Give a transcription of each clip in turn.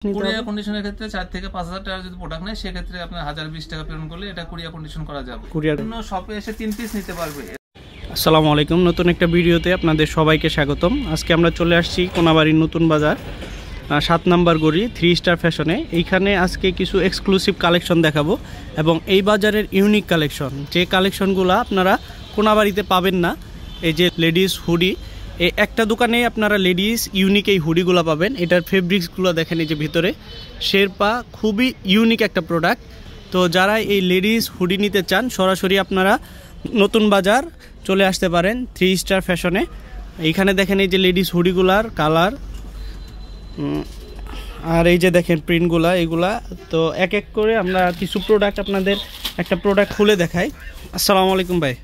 Courier কন্ডিশনের ক্ষেত্রে 4 থেকে 5000 টাকা যদি প্রোডাক্ট নেয় সেক্ষেত্রে আপনার 1020 টাকা পেমেন্ট করলে এটা কুরিয়ার কন্ডিশন করা যাবে। কুরিয়ার শপে এসে 3 পিস নিতে পারবে। আসসালামু আলাইকুম, নতুন একটা ভিডিওতে আপনাদের সবাইকে স্বাগতম। আজকে আমরা চলে আসছি কোনাবাড়ির নতুন বাজার 7 নম্বর গলি 3 স্টার ফ্যাশনে। এইখানে আজকে কিছু এক্সক্লুসিভ কালেকশন দেখাবো এবং এই বাজারের ইউনিক কালেকশন, যে কালেকশনগুলো আপনারা কোনাবাড়িতে পাবেন না। এই যে লেডিস হুডি, এই একটা দোকানে আপনারা লেডিস ইউনিক এই হুডিগুলো পাবেন। এটার ফেব্রিক্সগুলো দেখেন, এই যে ভিতরে শেরপা, খুবই ইউনিক একটা প্রোডাক্ট। তো যারা এই লেডিস হুডি নিতে চান সরাসরি আপনারা নতুন বাজার চলে আসতে পারেন 3 স্টার ফ্যাশনে। এইখানে দেখেন এই যে লেডিস হুডিগুলার কালার, আর এই যে দেখেন প্রিন্টগুলা, এগুলা তো এক এক করে আমরা কিছু প্রোডাক্ট আপনাদের একটা প্রোডাক্ট খুলে দেখাই। আসসালামু আলাইকুম ভাই।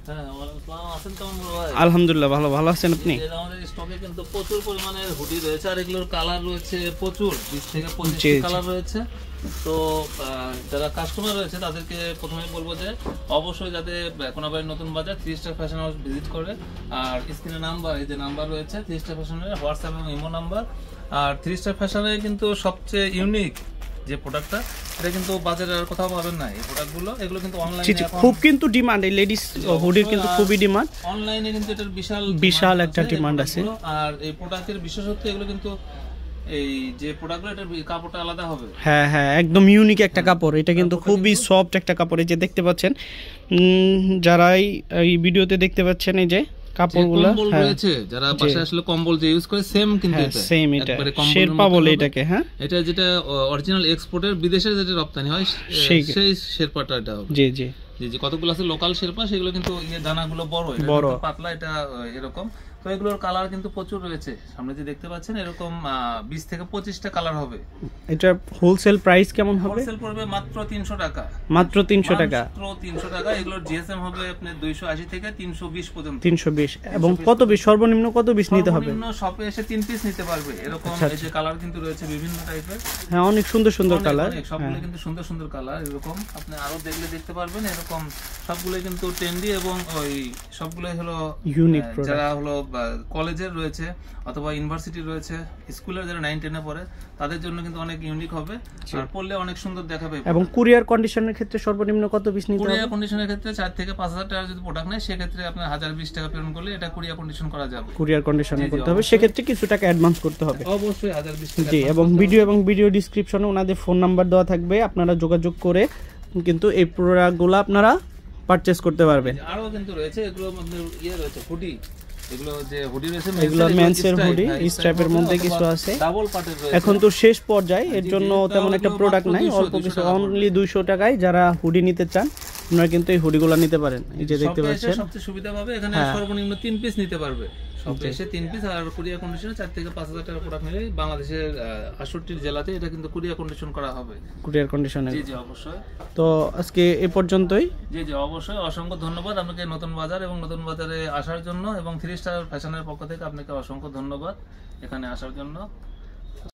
আলহামদুলিল্লাহ, ভালো আছেন আপনি? আমাদের স্টকে কিন্তু প্রচুর পরিমাণের হুডি রয়েছে আর এগুলোর কালার রয়েছে প্রচুর, 20 থেকে 25 কালার রয়েছে। তো যারা কাস্টমার রয়েছে তাদেরকে প্রথমে বলবো যে অবশ্যই যাতে কোনাবাড়ির নতুন বাজার 3 স্টার ফ্যাশন হাউস ভিজিট করে। আর স্ক্রিনে নাম্বার, এই যে নাম্বার রয়েছে 3 স্টার ফ্যাশনের হোয়াটসঅ্যাপ এবং ইমো নাম্বার। আর 3 স্টার ফ্যাশনে কিন্তু সবচেয়ে ইউনিক যে প্রোডাক্টটা, এটা কিন্তু বাজারে আর কোথাও পাবেন না। এই প্রোডাক্টগুলো এগুলো কিন্তু অনলাইনে খুব কিন্তু ডিমান্ড, এই লেডিস হুডির কিন্তু খুবই ডিমান্ড। অনলাইনে কিন্তু এটার বিশাল একটা ডিমান্ড আছে। আর এই প্রোডাক্টের বিশেষত্ব এগুলো কিন্তু এই যে প্রোডাক্টগুলো, এটার কাপড়টা আলাদা হবে। হ্যাঁ, একদম ইউনিক একটা কাপড়। এটা কিন্তু খুবই সফট একটা কাপড়। এই যে দেখতে পাচ্ছেন, যারাই এই ভিডিওতে দেখতে পাচ্ছেন এই যে কাপড়গুলো রয়েছে, যারা বাসায় আসলে কম্বল যে ইউজ করে সেম কিন্তু এটা সেম, এটা শেরপা বলে এটাকে। হ্যাঁ, এটা যেটা অরিজিনাল এক্সপোর্টের বিদেশে যেটা রপ্তানি হয় সেই শেরপাটা এটা হবে। জি জি, কতগুলো আছে লোকাল শেরপা, সেগুলো কিন্তু দানাগুলো বড় পাতলা, এটা এরকম। তো এগুলোর কালার কিন্তু প্রচুর রয়েছে। সামনে যে দেখতে পাচ্ছেন এরকম 20 থেকে 25টা কালার হবে। এটা হোলসেল প্রাইস কেমন হবে? হোলসেল পড়বে মাত্র 300 টাকা। মাত্র 300 টাকা। মাত্র 300 টাকা। এগুলোর জিএসএম হবে আপনি 280 থেকে 320 পর্যন্ত। 320। এবং কত পিস, সর্বনিম্ন কত পিস নিতে হবে? সর্বনিম্ন শপে এসে 3 পিস নিতে পারবে। এরকম এই যে কালার কিন্তু রয়েছে বিভিন্ন টাইপের। হ্যাঁ, অনেক সুন্দর কালার। সবগুলো কিন্তু সুন্দর কালার। এরকম আপনি আরো দেখতে পারবেন। এরকম সবগুলো কিন্তু ট্রেন্ডি এবং ওই সবগুলো হলো ইউনিক প্রোডাক্ট। যারা হলো কলেজের রয়েছে অথবা ইউনিভার্সিটি রয়েছে, স্কুলের যারা 9-10 এ পড়ে তাদের জন্য কিন্তু অনেক ইউনিক হবে আর পড়লে অনেক সুন্দর দেখাবে। এবং কুরিয়ার কন্ডিশনের ক্ষেত্রে সর্বনিম্ন কত পিস নিতে হবে? কুরিয়ার কন্ডিশনের ক্ষেত্রে 4 থেকে 5000 টাকা যদি প্রোডাক্ট নেয় সেক্ষেত্রে আপনার 1020 টাকা পেমেন্ট করলে এটা কুরিয়ার কন্ডিশন করা যাবে। কুরিয়ার কন্ডিশনে করতে হবে, সেক্ষেত্রে কিছু টাকা অ্যাডভান্স করতে হবে। অবশ্যই 1020 টাকা। জি, এবং ভিডিও ডেসক্রিপশনে ওনাদের ফোন নাম্বার দেওয়া থাকবে, আপনারা যোগাযোগ করে কিন্তু এই প্রোডাক্টগুলো আপনারা পারচেজ করতে পারবেন। আরো কিন্তু রয়েছে, এগুলো আপনাদের রয়েছে হুডি, এগুলো যে হুডি রয়েছে এগুলো মেন্সের হুডি, স্ট্রাইপের মধ্যে কিছু আছে। ডাবল পার্টের রয়েছে। এখন তো শেষ পর্যায়ে, এর জন্য তেমন একটা প্রোডাক্ট নাই, অল্প কিছু, অনলি 200 টাকায় যারা হুডি নিতে চান আপনারা কিন্তু এই হুডিগুলো নিতে পারেন। এই যে দেখতে পাচ্ছেন সবচেয়ে সুবিধা পাবে, এখানে সর্বনিম্ন 3 পিস নিতে পারবে। সবচেয়ে এসে 3 পিস। আর কুরিয়ার কন্ডিশনে 4 থেকে 5000 টাকা প্রোডাক্ট নিলে বাংলাদেশের 68 জেলাতে এটা কিন্তু কুরিয়ার কন্ডিশন করা হবে। কুরিয়ার কন্ডিশনে। জি অবশ্যই। তো আজকে এই পর্যন্তই। জি অবশ্যই, অসংখ্য ধন্যবাদ আপনাকে নতুন বাজার এবং নতুন বাজারে আসার জন্য, এবং 3 স্টার ফ্যাশনের পক্ষ থেকে আপনাকে অসংখ্য ধন্যবাদ এখানে আসার জন্য।